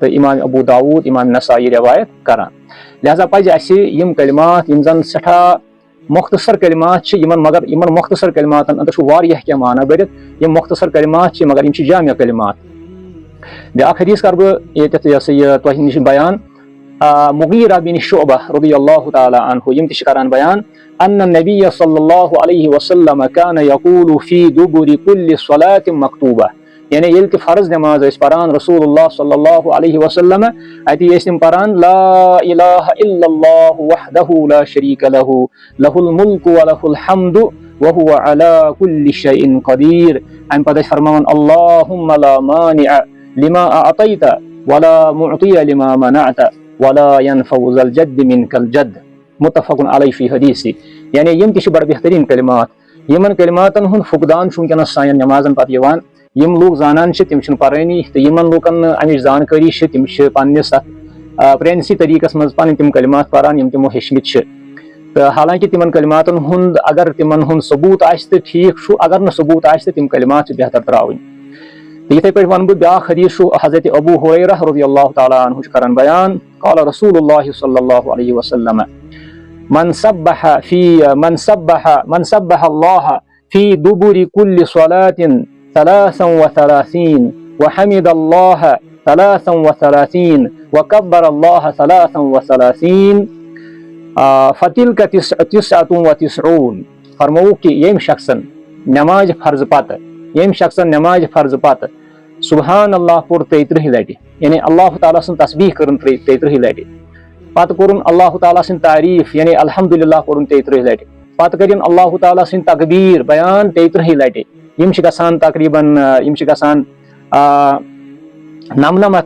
تو امام ابو داود امام نسائی روایت کران لہذا پزِ اسہِ یِم کلمات یِم زن سٮ۪ٹھاہ مختصر کلمات چھِ مگر یِمن مختصر کلماتن اندر چھُ واریاہ کینٛہہ معنی بٔرِتھ یِم مختصر کلمات چھِ مگر یِم چھِ جامع کلمات بیٛاکھ حدیث کرٕ بہٕ ییٚتٮ۪تھ یہِ ہسا یہِ تۄہہِ نِش بیان مغیرہ بن شعبہ رضی اللہ تعالیٰ عنہ یِم تہِ چھِ کران بیان ان النبی صلی اللہ علیہ وسلم کان یقول فی دبر کل صلاة مکتوبہ یعنی ییٚلہِ تہِ فرض نٮ۪ماز ٲسۍ پران رسول اللہ صلی اللہ علیہ وسلم اتی ٲسۍ تِم پران لا الہ الا اللہ وحدہ لا شریک لہ لہ الملک ولہ الحمد وهو على كل شيء قدیر امہِ پتہٕ ٲسۍ فرماوان اللہم لا مانع لما اعطیت ولا معطی لما منعت ولا ينفع ذا الجد منك الجد متفق علیہ فی حدیثی یعنی یِم تہِ چھِ بڑٕ بہتریٖن کلمات یِمن کلماتن ہُنٛد فقدان چھُ وٕنکیٚنس سانٮ۪ن نٮ۪مازن پتہٕ یِوان یِم لوٗکھ زانان چھِ تِم چھِنہٕ پرٲنی تہٕ یِمن لوٗکن نہٕ امِچ زانکٲری چھِ تِم چھِ پننِس اتھ پرٲنسٕے طریٖقس منٛز پنٕنۍ تِم کلمات پران یِم تِمو ہیٚچھمٕتۍ چھِ تہٕ حالانکہِ تِمن کلماتن ہُنٛد اگر تِمن ہُنٛد ثبوٗت آسہِ تہٕ ٹھیٖک چھُ اگر نہٕ ثبوٗت آسہِ تہٕ تِم کلمات چھِ بہتر ترٛاوٕنۍ تہٕ یِتھے پٲٹھۍ ونہٕ بہٕ بیٛاکھ حدیث چھُ حضرت ابو ہریرہ رضی اللہ تعالیٰ عنہ چھُ کران بیان قال رسول اللہ صلی اللہ علیہ وسلم من سبح اللہ فی دبر کل صلاة 33 وحمد اللہ 33 وکبر اللہ 33 فتلک 99 فرموو کہ ییٚمہِ شخصن نٮ۪مازِ فرض پتہٕ سبحان اللہ پوٚر 33 لٹہِ یعنی اللہ تعالیٰ سٕنٛز تسبیح کٔرٕن 33 لٹہِ پتہٕ کوٚرُن اللہ تعالیٰ سٕنٛدۍ تعریٖف یعنی الحمدللہ کوٚرُن 33 لٹہِ پتہٕ کٔرِن اللہ تعالیٰ سٕنٛدۍ تقبیٖر بیان 33 لٹہِ یِم چھِ گژھان تقریٖبن یِم چھِ گژھان 99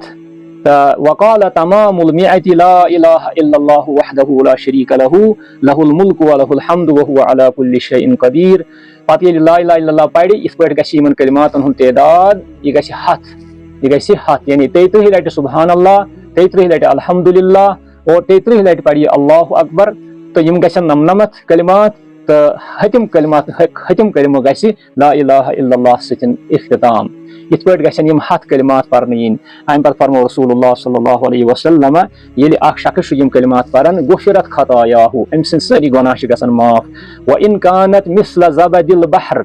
تہٕ وقال تمام المئة لا اله الا الله وحده لا شريك له له الملك وله الحمد وهو على كل شيء قدير پتہٕ ییٚلہِ لا اله الا اللہ پرِ یِتھ پٲٹھۍ گژھِ یِمن کلماتن ہُنٛد تعداد یہِ گژھِ 100 یعنی 33 لٹہِ سبحان اللہ 33 لٹہِ الحمدللہ اور 33 لٹہِ پرِ یہِ اللہ اکبر تہٕ یِم گژھن 99 کلمات تہٕ ختم کلمہٕ گژھِ لا اله الا اللہ سۭتۍ اختتام یِتھ پٲٹھۍ گژھن یِم 100 کلمات پرنہٕ یِنۍ امہِ پتہٕ فرمو رسول اللہ صلی اللہ علیہ وسلم ییٚلہِ اکھ شخص چھُ یِم کلمات پران غفرت خطایاہو أمۍ سٕنٛدۍ سٲری گۄناہ چھِ گژھان معاف وإن كانت مثل زبد البحر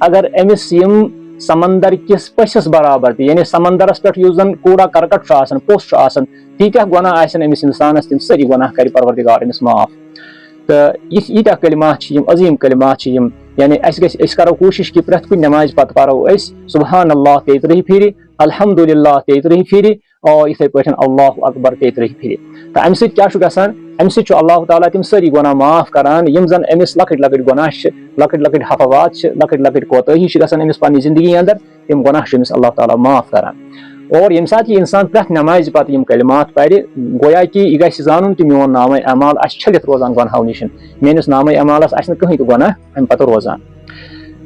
اگر أمِس یِم سمندر کِس پٔژھِس برابر تہِ یعنی سمندرس پٮ۪ٹھ یُس زن کوڑا کرکٹ چھُ آسان پوٚژھ چھُ آسان تیٖتیاہ گۄناہ آسن أمِس انسانس تِم سٲری گۄناہ کرِ پروردگار أمِس معاف تہٕ ییٖتیاہ کلمات چھِ یِم عظیٖم کلمات چھِ یِم یعنی أسۍ کرو کوٗشش کہِ پرٮ۪تھ کُنہِ نٮ۪مازِ پتہٕ پرو أسۍ سبحان اللہ 33 پھِرِ الحمدللہ 33 پھِرِ اور یِتھے پٲٹھۍ اللہ اکبر 33 پھِرِ تہٕ امہِ سۭتۍ کیاہ چھُ گژھان امہِ سۭتۍ چھُ اللہ تعالیٰ تِم سٲری گۄناہ معاف کران یِم زن أمِس لۄکٕٹۍ لۄکٕٹۍ گۄناہ چھِ لۄکٕٹۍ لۄکٕٹۍ حفوات چھِ لۄکٕٹۍ لۄکٕٹۍ کوتٲہی چھِ گژھان أمِس پننہِ زندگی انٛدر تِم گۄناہ چھُ أمِس اللہ تعالیٰ معاف کران اور ییٚمہِ ساتہٕ یہِ انسان پرٮ۪تھ نٮ۪مازِ پتہٕ یِم کلمات پرِ گویا کہِ یہِ گژھِ زانُن کہِ میون نامے اعمال آسہِ چھٔلِتھ روزان گۄنہو نِش میٲنِس نامے اعمالس آسہِ نہٕ کٕہٕنۍ تہِ گۄناہ امہِ پتہٕ روزان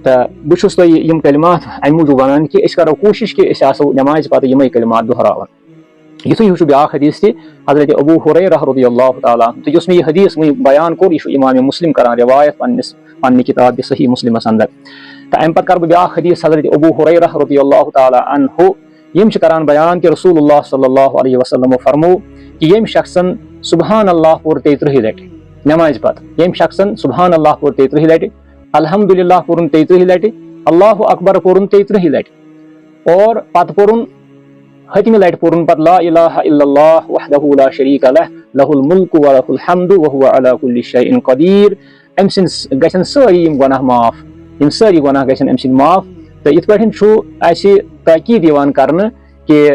تہٕ بہٕ چھُس تۄہہِ یِم کلمات امہِ موٗجوٗب ونان کہِ أسۍ کرو کوٗشش کہِ أسۍ آسو نٮ۪مازِ پتہٕ یِمے کلمات دۄہراوان یِتھُے ہیوٗ چھُ بیٛاکھ حدیث تہِ حضرت ابو ہریرہ رضی اللہ تعالیٰ تہٕ یُس مےٚ یہِ حدیث وۄنۍ بیان کوٚر یہِ چھُ امام مسلم کران روایت پننہِ کِتابہِ صحیح مسلمس انٛدر تہٕ امہِ پتہٕ کرٕ بہٕ بیٛاکھ حدیث حضرت ابو ہریرہ رضی اللہ تعالیٰ عنہ یِم چھِ کران بیان کہِ رسول اللہ صلی اللہ علیہ وسلمو فرمو کہِ ییٚمہِ شخصن سبحان اللہ پوٚر 33 لٹہِ نٮ۪مازِ پتہٕ ییٚمہِ شخصن سبحان اللہ پوٚر 33 لٹہِ الحمدللہ پوٚرُن 33 لٹہِ اللہ اکبر پوٚرُن 33 لٹہِ اور پتہٕ پوٚرُن ختمہِ لٹہِ پوٚرُن پتہٕ لا اله الا اللہ وحدہ لا شریٖک لہ لہ الملک ولہ الحمد وهو على كل شيء قدیر أمۍ سٕنٛدۍ گژھن سٲری یِم گۄناہ معاف یِم سٲری گۄناہ گژھن أمۍ سٕنٛدۍ معاف تہٕ یِتھ پٲٹھۍ چھُ اَسہِ تاکیٖد یِوان کرنہٕ کہِ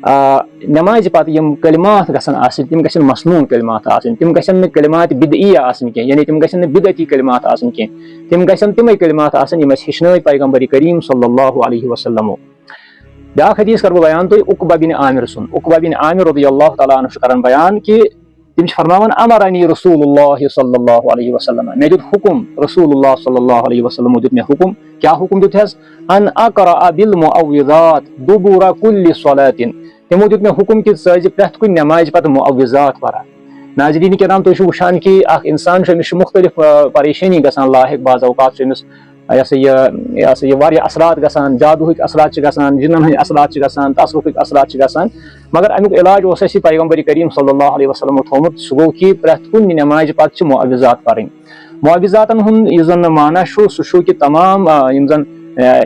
نٮ۪مازِ پتہٕ یِم کلمات گژھن آسٕنۍ تِم گژھن مسنوٗن کلمات آسٕنۍ تِم گژھن نہٕ کلمات بدعیہ آسٕنۍ کینٛہہ یعنی تِم گژھن نہٕ بدعتی کلمات آسٕنۍ کینٛہہ تِم گژھن تِمے کلمات آسٕنۍ یِم اَسہِ ہیٚچھنٲے پیغمبر کریم صلی اللہ علیہ وسلمو بیٛاکھ حدیث کرٕ بہٕ بیان تۄہہِ عقبہ بن عامر سُنٛد عقبہ بن عامر رضی اللہ تعالیٰ عنہ چھُ کران بیان کہِ تِم چھِ فرماوان امرنی رسول اللہ صلی اللہ علیہ وسلم مےٚ دیُت حُکم رسول اللہ صلی اللہ علیہ وسلمو دیُت مےٚ حُکم کیٛاہ حُکم دیُت حظ ان اقرأ بالمعوذات دبر کل صلاة تِمو دیُت مےٚ حُکم کہِ ژٕ ٲسۍ زِ پرٮ۪تھ کُنہِ نٮ۪مازِ پتہٕ معوذات پران ناظریٖن کرام تُہۍ چھِو وٕچھان کہِ اکھ انسان چھُ أمِس چھُ مختلف پریشٲنی گژھان لاحق بعض اوقات چھُ أمِس یہ سا یہ واریاہ اثرات گژھان، جادوہٕکۍ اثرات چھِ گژھان، جِنن ہٕنٛدۍ اثرات چھِ گژھان، تصرفٕکۍ اثرات چھِ گژھان، مگر امیُک علاج اوس اَسہِ پیغمبر کریم صلی اللہ علیہ وسلمو تھوٚومُت، سُہ گوٚو کہِ پرٛٮ۪تھ کُنہِ نٮ۪مازِ پتہٕ چھِ معوِضات پرٕنۍ. معوِضاتن ہُنٛد یُس زن معنی چھُ سُہ چھُ کہِ تمام یِم زن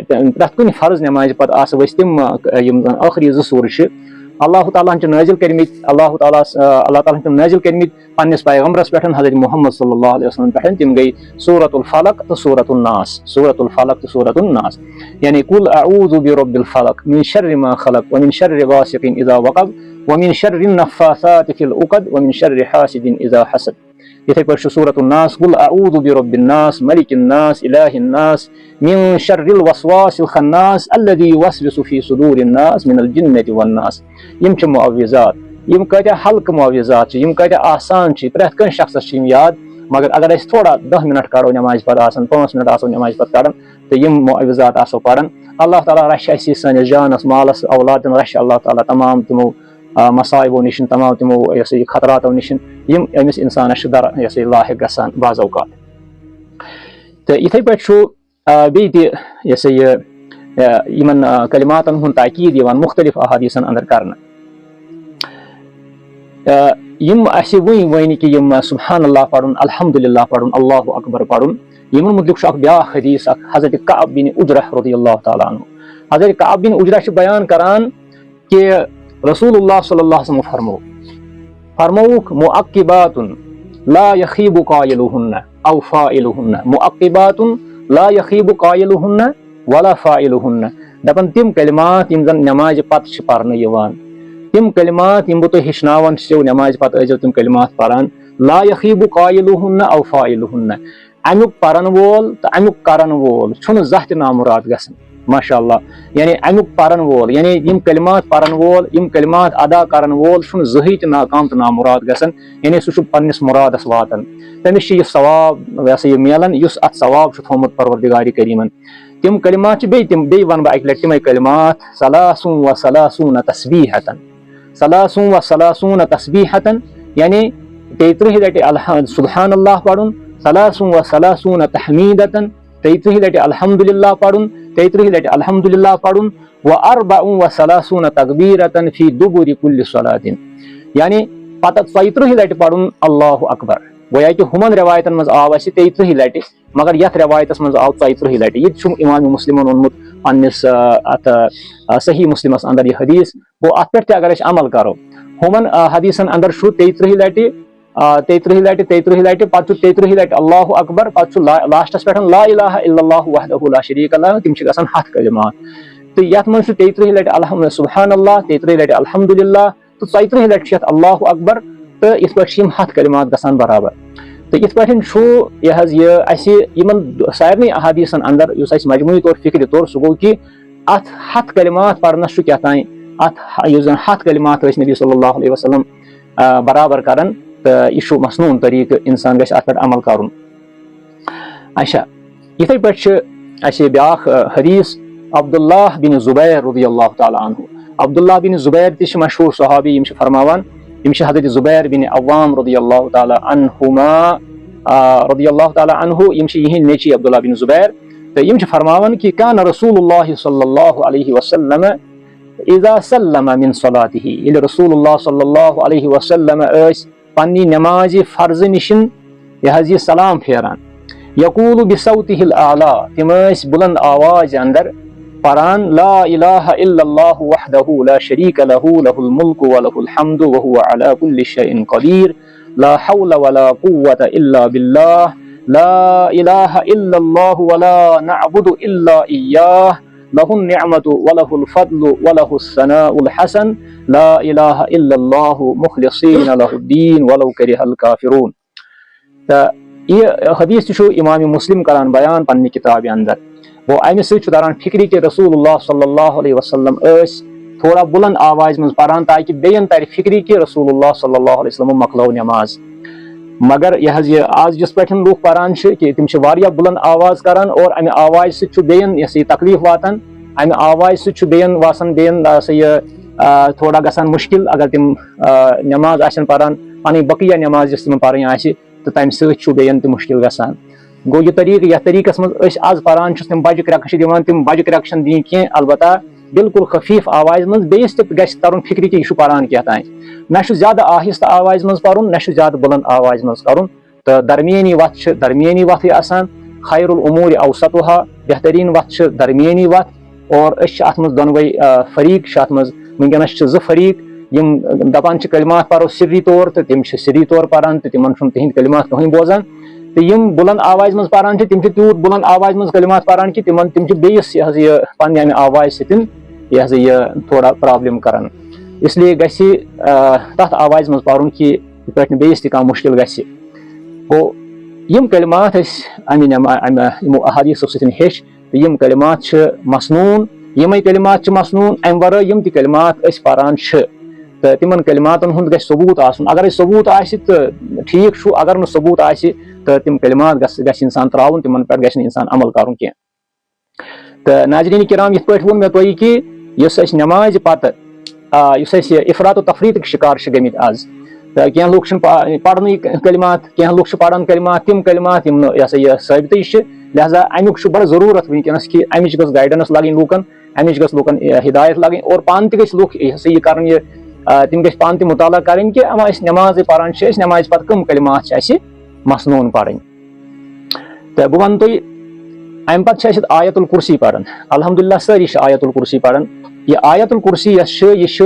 پرٛٮ۪تھ کُنہِ فرض نٮ۪مازِ پتہٕ آسہٕ أسۍ تِم یِم زن ٲخری 2 سوٗرٕ چھِ اللہ تعالیٰ ہن چھِ نٲزِل کٔرمٕتۍ، اللہ تعالیٰ ہن چھِ نٲزِل کٔرمٕتۍ پننِس پیغمبرس پٮ۪ٹھ حضرت محمد صلی اللہ علیہ وسلم پٮ۪ٹھ. تِم گٔے سورۃ الفلق تہٕ سورۃ الناس، سورۃ الفلق تہٕ سورۃ الناس، یعنی قُل اعوذ برب الفلق من شر ما خلق ومن شر غاسق اذا وقب ومن شر النفاثات في العقد ومن شر حاسد اذا حسد. یِتھے پٲٹھۍ چھُ سورۃ الناس قُل اعوذ برب الناس ملک الناس الہ الناس من شر الوسواس الخناس الذي يوسوس في صدور الناس من الجنة والناس. یِم چھِ معوِضات. یِم کۭتیاہ حلقہٕ معوِضات چھِ، یِم کۭتیاہ آسان چھِ، پرٛٮ۪تھ کٲنٛسہِ شخصس چھِ یِم یاد، مگر اگر أسۍ تھوڑا 10 منٹ کڑو نٮ۪مازِ پتہٕ آسان، 5 منٹ آسو نٮ۪مازِ پتہٕ کڑان تہٕ یِم معوِضات آسو پران، اللہ تعالیٰ رچھِ اَسہِ سٲنِس جانس مالس اولادن رچھِ اللہ تعالیٰ تمام تِمو مصائبو نِش، تمام تِمو یہِ خطراتو نِش یِم أمِس اِنسانس چھِ لاحق گژھان بعض اوقات. تہٕ یِتھے پٲٹھۍ چھُ بیٚیہِ تہِ یہِ یِمن کلماتن ہُنٛد تاکیٖد یِوان مُختٔلِف احادیٖثن انٛدر کرنہٕ. یِم اَسہِ ؤنۍ کہِ یِم سبحان اللہ پرُن، الحمدُاللہ پرُن، اللہ اکبر پرُن، یِمن مُتعلق چھُ اکھ بیاکھ حدیٖث اکھ حضرت کعب بن عجرہ رضی اللہ تعالیٰ عنہ. حضرت کعب بن عجرہ چھُ بیان کران کہِ رسول اللہ صلی اللہ علیہ وسلم فرمووُکھ مُعقِباتٌ لا یخیٖبُ قائلُہُنَّ او فاعلُہُنَّ، مُعقِباتٌ لا یخیٖبُ قائلُہُنَّ ولا فاعلُہُنَّ. دپان تِم کلمات یِم زن نٮ۪مازِ پتہٕ چھِ پرنہٕ یِوان، تِم کلمات یِم بہٕ تۄہہِ ہیٚچھناوان چھِسو نٮ۪مازِ پتہٕ ٲسۍزیو تِم کلمات پران، لا یخیٖبُ قائلُہُنَّ او فاعلُہُنَّ. امیُک پرن وول تہٕ امیُک کرن وول چھُنہٕ زانٛہہ تہِ نامُراد گژھان. ماشاء اللہ، یعنی امیُک پرن وول، یعنی یِم کلمات پرن وول، یِم کلمات ادا کرن وول چھُنہٕ زٕہٕنۍ تہِ ناکام تہٕ نامُراد گژھان، یعنی سُہ چھُ پننِس مُرادس واتان، تٔمِس چھُ یہِ ثواب یہِ مِلان یُس اتھ ثواب چھُ تھوٚومُت پروردگارِ کریٖمن. تِم کلمات چھِ بیٚیہِ ونہٕ بہٕ اکہِ لٹہِ تِمے کلمات ثلاثٌ وثلاثون تسبیحۃ، ثلاثٌ وثلاثون تسبیحۃ، یعنی 33 لٹہِ سبحان اللہ پرُن، ثلاثٌ وثلاثون تحمیٖدۃ، 33 لٹہِ الحمدُاللہ پرُن، 33 لٹہِ الحمدُاللہ پرُن، واربع وثلاثون تکبیرۃ فی دبر کُلہِ صلاتٍ، یعنی پتہٕ 32 لٹہِ پرُن اللہ اکبر. گویا کہِ ہُمن رٮ۪وایتن منٛز آو اَسہِ 33 لٹہِ، مگر یتھ رٮ۪وایتس منٛز آو 32 لٹہِ. یہِ تہِ چھُ امامِ مُسلمن ووٚنمُت پننِس اتھ صحیح مسلمس انٛدر یہِ حدیٖث. گوٚو اتھ پٮ۪ٹھ تہِ اگر أسۍ عمل کرو، ہُمن حدیٖثن انٛدر چھُ 33 لٹہِ 33 لٹہِ 33 لٹہِ، پتہٕ چھُ 33 لٹہِ اللہ اکبر، پتہٕ چھُ لاسٹس پٮ۪ٹھ لا الہ الا اللہ وحدہ لا شریٖک لہ، تِم چھِ گژھان 100 کلمات. تہٕ یتھ منٛز چھُ 33 لٹہِ سبحان اللہ، 33 لٹہِ الحمدُاللہ تہٕ 32 لٹہِ چھِ یتھ اللہ اکبر، تہٕ یِتھ پٲٹھۍ چھِ یِم 100 کلمات گژھان برابر. تہٕ یِتھ پٲٹھۍ چھُ یہِ حظ یہِ اَسہِ یِمن سارنٕے احادیٖثن انٛدر یُس اَسہِ مجموعی طور فِکرِ توٚر سُہ گوٚو کہِ اتھ 100 کلمات پرنس چھُ کیٛاہ تانۍ اتھ یُس زن 100 کلمات ٲسۍ نبی صلی اللہ علیہ وسلم برابر کران، تہٕ یہِ چھُ مسنوٗن طریٖقہٕ، انسان گژھِ اتھ پٮ۪ٹھ عمل کرُن. اچھا، یِتھے پٲٹھۍ چھِ اَسہِ بیاکھ حدیٖث عبداللہ بن زبیر رضی اللہ تعالیٰ عنہ. عبداللہ بن زبیر تہِ چھِ مشہوٗر صحابی، یِم چھِ فرماوان، یِم چھِ حضرت زبیر بن عوام رضی اللہ تعالیٰ عنہما رضی اللہ تعالیٰ عنہ، یِم چھِ یِہنٛدۍ نیٚچی عبداللہ بن زبیر، تہٕ یِم چھِ فرماوان کہِ کان رسول اللہ صلی اللہ علیہ وسلم اذا سلم من صلاتہ، ییٚلہِ رسول اللہ صلی اللہ علیہ وسلم ٲسۍ پننہِ نٮ۪مازِ فرضہٕ نِشن یہِ حظ یہِ سلام پھیران، یقول بصوتہ الاعلیٰ، تِم ٲسۍ بُلند آوازِ انٛدر پران لا الہ الا اللہ وحدہ لا شریٖک لہ لہ الملک ولہ الحمد وہو علی کل شیء قدیر، لا حول ولا قوة الا باللہ، لا الہ الا اللہ ولا نعبد الا ایاہ، لہ النعمۃ ولہ الفضل ولہ الثناء الحسن، لا الہ الا اللہ مخلصین لہ الدین ولو کرہ الکافرون. تہٕ یہِ حدیٖث تہِ چھُ امامِ مسلم کران بیان پننہِ کِتابہِ انٛدر. گوٚو امہِ سۭتۍ چھُ تران فِکرِ کہِ رسول اللہ صلی اللہ علیہ وسلم ٲسۍ تھوڑا بُلند آوازِ منٛز پران تاکہِ بیٚین ترِ فِکرِ کہِ رسول اللہ صلی اللہ علیہ وسلم مۄکلٲو نٮ۪ماز. مگر یہِ حظ یہِ آز یِتھ پٲٹھۍ لُکھ پران چھِ کہِ تِم چھِ واریاہ بُلند آواز کران، اور امہِ آوازِ سۭتۍ چھُ بیٚین یہِ تکلیٖف واتان، امہِ آوازِ سۭتۍ چھُ بیٚین باسان بیٚین یہِ تھوڑا گژھان مُشکِل اگر تِم نٮ۪ماز آسن پران، پنٕنۍ بقیہ نٮ۪ماز یۄس تِمن پرٕنۍ آسہِ، تہٕ تمہِ سۭتۍ چھُ بیٚین تہِ مُشکِل گژھان. گو یہ طریقہ یتھ طریقس مز آز پران تم بجہ کرکش دِوان تم بجہ کرکشن دِنۍ کینٛہہ البتہ بالکل خفیف آواز مز بیٚیِس تہِ گژھِ ترُن فکرِ کہِ یہِ چھُ پران کیٛاہ نہ چھُ زیادٕ آہستہ آواز مز پرُن نہ چھُ زیادٕ بلند آواز مز کرُن تہٕ درمیٲنی وتھ چھِ درمیٲنی وتھٕے آسان خیر الامور اوسطها بہتریٖن وتھ چھِ درمیٲنی وتھ اور أسۍ چھِ اتھ منٛز دۄنوَے فریٖق چھِ اتھ منٛز وٕنکیٚنس چھِ زٕ فریٖق یِم دپان چھِ کلمات پرو سری طور تہٕ تِم چھِ سری طور پران تہٕ تِمن چھُنہٕ تِہنٛدۍ کلمات کٕہٕنۍ بوزان تہٕ یِم بلند آواز منٛز پران چھِ تِم چھِ تیوٗت بلند آواز منٛز کلمات پران کہِ تِم چھِ بیٚیِس یہِ حظ یہِ پننہِ امہِ آوازِ سۭتۍ یہِ ہسا یہِ تھوڑا پرابلم کران اسلیے گژھِ تتھ آوازِ منٛز پرُن کہِ یِتھ پٲٹھۍ نہٕ بیٚیِس تہِ کانٛہہ مُشکل گژھِ گوٚو یِم کلمات أسۍ امہِ یِمو احادیٖثو سۭتۍ ہیٚچھ تہٕ یِم کلمات چھِ مسنوٗن یِمے کلمات چھِ مسنوٗن امہِ ورٲے یِم تہِ کلمات أسۍ پران چھِ تہٕ تِمن کلماتن ہُنٛد گژھِ ثبوٗت آسُن اگرے ثبوٗت آسہِ تہٕ ٹھیٖک چھُ اگر نہٕ ثبوٗت آسہِ تہٕ تِم کلمات گژھِ اِنسان تراوُن تِمن پٮ۪ٹھ گژھِ نہٕ اِنسان عمل کرُن کینٛہہ تہٕ ناظریٖن کرام یِتھ پٲٹھۍ ووٚن مےٚ تۄہہِ کہِ یُس أسۍ نمازِ پتہٕ یُس أسۍ افراط و تفریٖطٕکۍ شِکار چھِ گٔمٕتۍ آز تہٕ کینٛہہ لُکھ چھِنہٕ پرنٕے کلمات کینٛہہ لُکھ چھِ پران کلمات تِم کلمات یِم نہٕ یہِ ہسا یہِ ثٲبتٕے چھِ لہذا امیُک چھُ بڑٕ ضروٗرت وٕنکیٚنس کہِ امِچ گٔژھ گایڈنس لگٕنۍ لوٗکن امِچ گٔژھ لُکن ہدایت لگٕنۍ اور پانہٕ تہِ گٔژھۍ لُکھ یہِ ہسا یہِ کرٕنۍ یہِ تِم گژھِ پانہٕ تہِ مُطالعہ کرٕنۍ کہِ اما أسۍ نمازٕے پران چھِ أسۍ نمازِ پتہٕ کٕم کلمات چھِ اَسہِ مسنوٗن پرٕنۍ تہٕ بہٕ ونہٕ تۄہہِ امہِ پتہٕ چھِ اَسہِ آیت الکُرسی پران الحمدُاللہ سٲری چھِ آیت الکُرسی پران یہِ آیت الکُرسی یۄس چھِ یہِ چھِ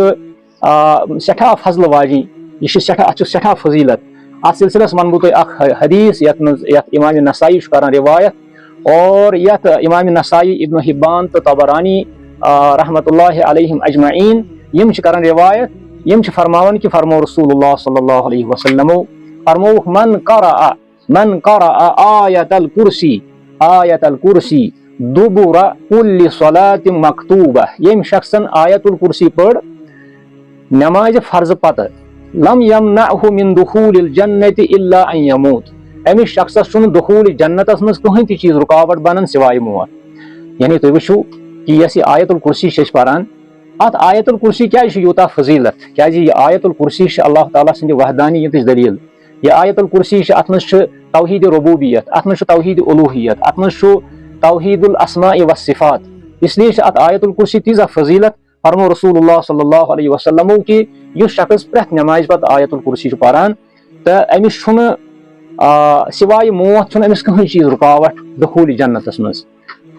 سٮ۪ٹھاہ فضلہٕ واجِنۍ یہِ چھِ سٮ۪ٹھاہ اتھ چھِ سٮ۪ٹھاہ فضیٖلت اتھ سلسلس ونہٕ بہٕ تۄہہِ اکھ حدیٖث یتھ منٛز یتھ امامِ نسائی چھُ کران رِوایت اور یتھ امامِ نسائی ابن حبان تہٕ طبرانی رحمتہ اللہ علیہم اجمعیٖن یِم چھِ کران رِوایت یِم چھِ فرماوان کہِ فرمو رسول اللہ صلی اللہ علیہ وسلمو فرمووُکھ من قرأ آیت الکُرسی دُبُرَ کُلِّ صلاۃ مکتوٗبہ ییٚمۍ شخصن آیت الکُرسی پٔر نمازِ فرضہٕ پتہٕ لم یمنعہ من دخول الجنۃ الا ان یموت أمِس شخصس چھُنہٕ دخوٗلِ جنتس منٛز کٕہٕنۍ تہِ چیٖز رُکاوٹ بنان سِوایہِ موت یعنی تُہۍ وٕچھِو کہِ یۄس یہِ آیت الکُرسی چھِ أسۍ پران اتھ آیت الکُرسی کیازِ چھُ یوٗتاہ فضیٖلت کیازِ یہِ آیت الکُرسی چھِ اللہ تعالیٰ سٕنٛدِ وحدانیتٕچ دٔلیٖل یہِ آیت الکُرسی چھِ اتھ منٛز چھِ توحیٖدِ ربوٗبیت اتھ منٛز چھُ توحیٖدِ اُلوٗہیت اتھ منٛز چھُ توحیٖد الاسماء والصفات اسلیے چھِ اتھ آیت الکُرسی تیٖژاہ فضیٖلت فرمو رسول اللہ صلی اللہ علیہ وسلمو کہِ یُس شخص پرٛٮ۪تھ نمازِ پتہٕ آیت الکُرسی چھُ پران تہٕ أمِس چھُنہٕ سِوایہِ موت چھُنہٕ أمِس کٕہٕنۍ چیٖز رُکاوٹ دخوٗلِ جنتس منٛز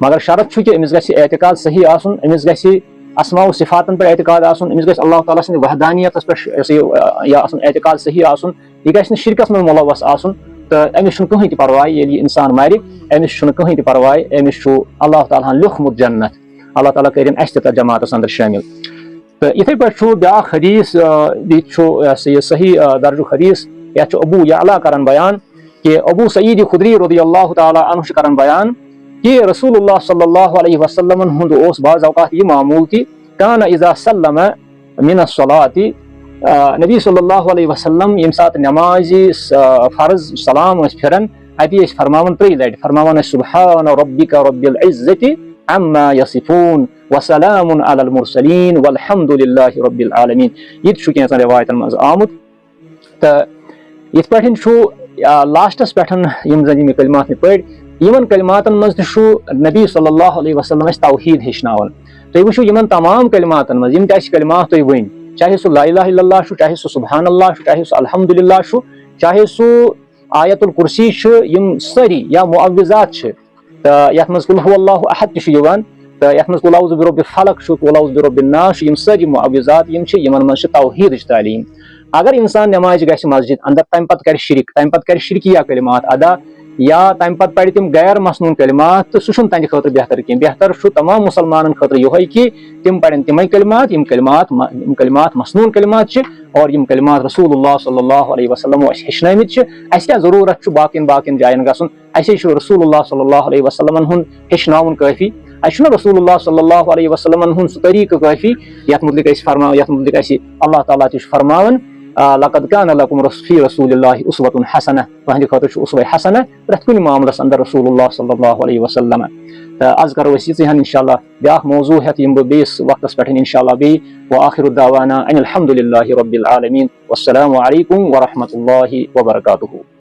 مگر شرط چھُ کہِ أمِس گژھِ اعتقاد صحیح آسُن أمِس گژھِ اسماء و صفاتن پٮ۪ٹھ اعتقاد آسُن أمِس گژھِ اللہ تعالیٰ سٕنٛدِ وحدانیتس پٮ۪ٹھ یہِ آسُن اعتقاد صحیح آسُن یہِ گژھِ نہٕ شرکس منٛز مُلوث آسُن تہٕ أمِس چھُنہٕ کٕہٕنۍ تہِ پرواے ییٚلہِ یہِ انسان مرِ أمِس چھُنہٕ کٕہٕنۍ تہِ پرواے أمِس چھُ اللہ تعالیٰ ہن لیوٗکھمُت جنت اللہ تعالیٰ کٔرِنۍ اَسہِ تہِ تتھ جماعتس انٛدر شٲمِل تہٕ یِتھٕے پٲٹھۍ چھُ بیاکھ حدیٖث یہِ چھُ یہِ ہسا یہِ صحیح درجُک حدیٖث یتھ چھُ ابوٗ یعلیٰ کران بیان کہِ ابوٗ سعیٖد خُدری رضی اللہ تعالیٰ عنہ چھُ کران بیان کہِ رسول اللہ صلی اللہ علیہ وسلمن ہُنٛد اوس بعض اوقات یہِ معموٗل تہِ کانہ اذا سلم من الصلاۃ نبی صلی اللہ علیہ وسلم ییٚمہِ ساتہٕ نمازِ فرض سلام ٲسۍ پھِران اتی ٲسۍ فرماوان 3 لٹہِ فرماوان ٲسۍ سبحان ربک رب العزة عما یصفون وسلام علی المرسلین والحمد للہ رب العالمین یہِ تہِ چھُ کینٛژن رِوایتن منٛز آمُت تہٕ یِتھ پٲٹھۍ چھُ لاسٹس پٮ۪ٹھ یِم زن یِم کلمات مےٚ پٔرۍ یِمن کلماتن منٛز تہِ چھُ نبی صلی اللہ علیہ وسلم اَسہِ توحیٖد ہیٚچھناوان تُہۍ وٕچھِو یِمن تمام کلماتن منٛز یِم تہِ اَسہِ کلمات تُہۍ ؤنۍ چاہے سُہ لا الہ الا اللہ چھُ چاہے سُہ سبحان اللہ چھُ چاہے سُہ الحمدُاللہ چھُ چاہے سُہ آیت الکُرسی چھُ یِم سٲری یا معوِذات چھِ تہٕ یتھ منٛز قُل ہوٗ اللہُ احد تہِ چھُ یِوان تہٕ یتھ منٛز قُل اعوذ برب الفلق چھُ قُل اعوذ برب الناس چھُ یِم سٲری معوِذات یِم چھِ یِمن منٛز چھِ توحیٖدٕچ تعلیٖم اگر انسان نمازِ گژھِ مسجد انٛدر تمہِ پتہٕ کرِ شرک تمہِ پتہٕ کرِ شرکیہ کلمات ادا یا تمہِ پتہٕ پرِ تِم غیر مسنوٗن کلمات تہٕ سُہ چھُنہٕ تہنٛدِ خٲطرٕ بہتر کینٛہہ بہتر چھُ تمام مُسلمانن خٲطرٕ یِہوے کہِ تِم پرن تِمے کلمات یِم کلمات مسنوٗن کلمات چھِ اور یِم کلمات رسول اللہ صلی اللہ علیہ وسلمو اَسہِ ہیٚچھنٲومٕتۍ چھِ اَسہِ کیاہ ضروٗرت چھُ باقین جاین گژھُن اَسے چھُ رسول اللہ صلی اللہ علیہ وسلمن ہُنٛد ہیٚچھناوُن کٲفی اَسہِ چھُنہ رسول اللہ صلی اللہ علیہ وسلمن ہُنٛد سُہ طریٖقہٕ کٲفی یتھ مُتعلِق اَسہِ اللہ تعالیٰ تہِ چھُ فرماوان لقد کان لکم فی رسول اللہ اسوۃ حسنہ تُہنٛدِ خٲطرٕ چھُ اسوہ حسنہ پرٛٮ۪تھ کُنہِ معاملس انٛدر رسول اللہ صلی اللہ علیہ وسلم تہٕ آز کرو أسۍ یِژٕے ہن انشاء اللہ بیاکھ موضوٗع ہٮ۪تھ یِمہٕ بہٕ بیٚیِس وقتس پٮ۪ٹھ انشاء اللہ بیٚیہِ وآخر دعوانا ان الحمدُ للہ رب العالمین والسلام علیکم ورحمۃ اللہ وبرکاتہ